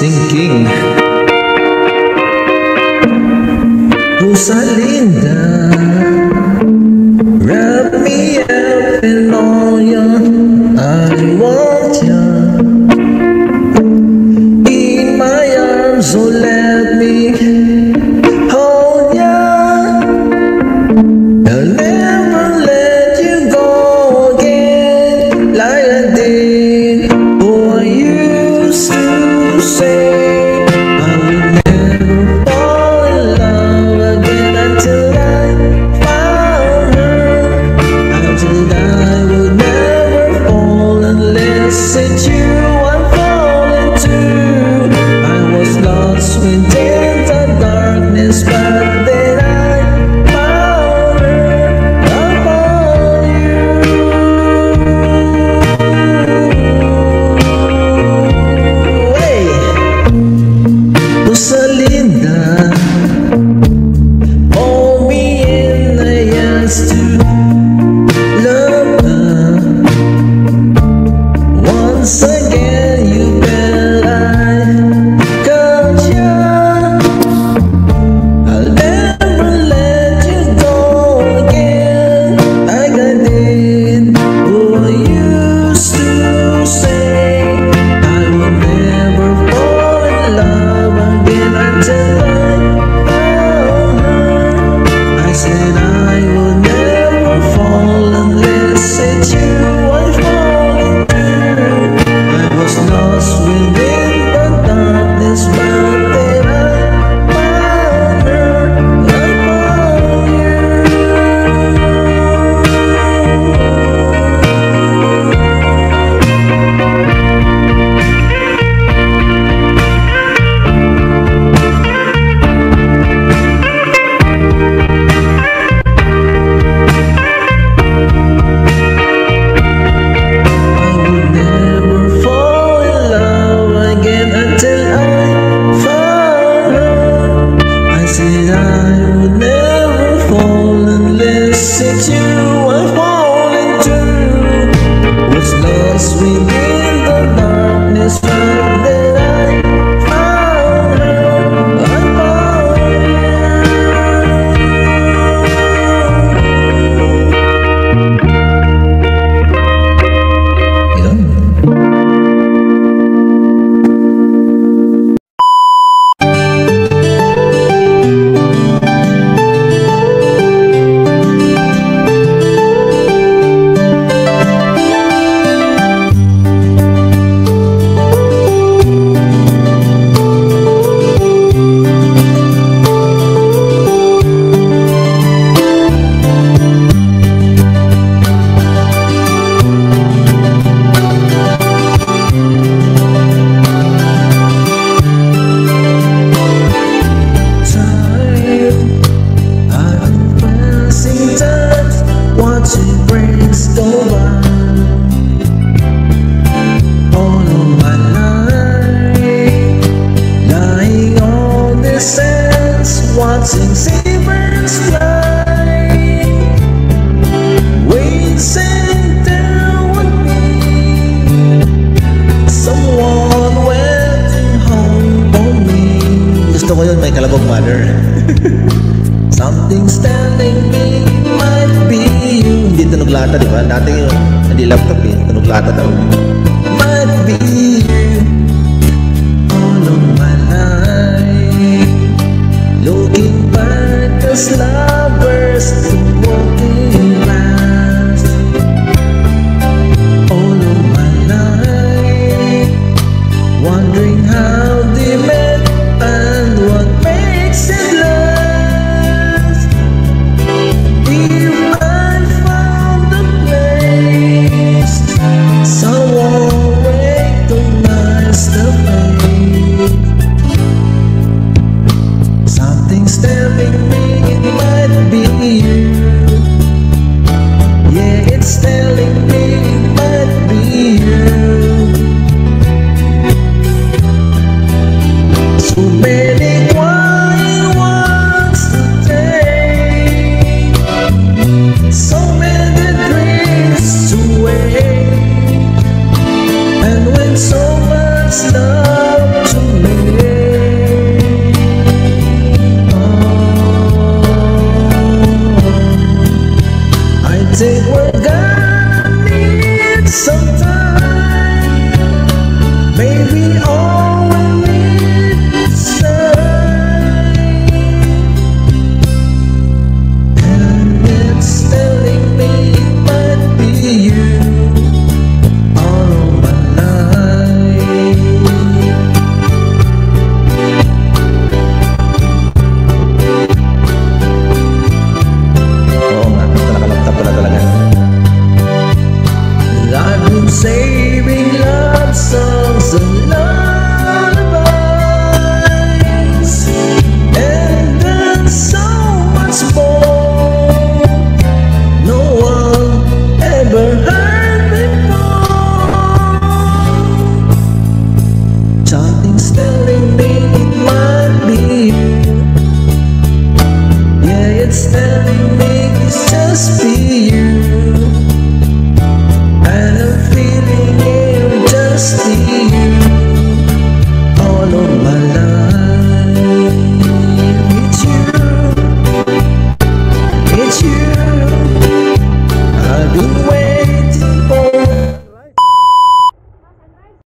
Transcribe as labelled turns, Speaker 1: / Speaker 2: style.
Speaker 1: sinking. Rosalinda, wrap me up in all your, I want you in my arms, so let me hold you. I'll never let you go again like I did. Oh, I used to say I would never fall in love again until I found her. I said I would never fall unless it's you I'm falling to. I was lost within the darkness, but then I found her. I found you. Hey, Rosalinda, hold me in the years to love her. Once again, you bet I got you. I'll never let you go again like I did. Oh, I used to say I would never fall in love again until I found her. I said I would never fall unless it's you I'm falling to. I was lost within the darkness, but then I found her. I found I would never fall in love again until I found her. I said I would never fall unless it's you I'm falling to. Was lost within the darkness, but then I found her. I found you. Yun. Watching brains go by all of my life, lying on the sands, watching seabirds fly, waiting there would be someone waiting home for me. Gusto ko yun, may kalabog mother. Something standing me might be you. Hindi tunog lata, di ba? Dati yun, hindi laptop eh. Tunog lata daw. Might be you. All of my life, looking back as life.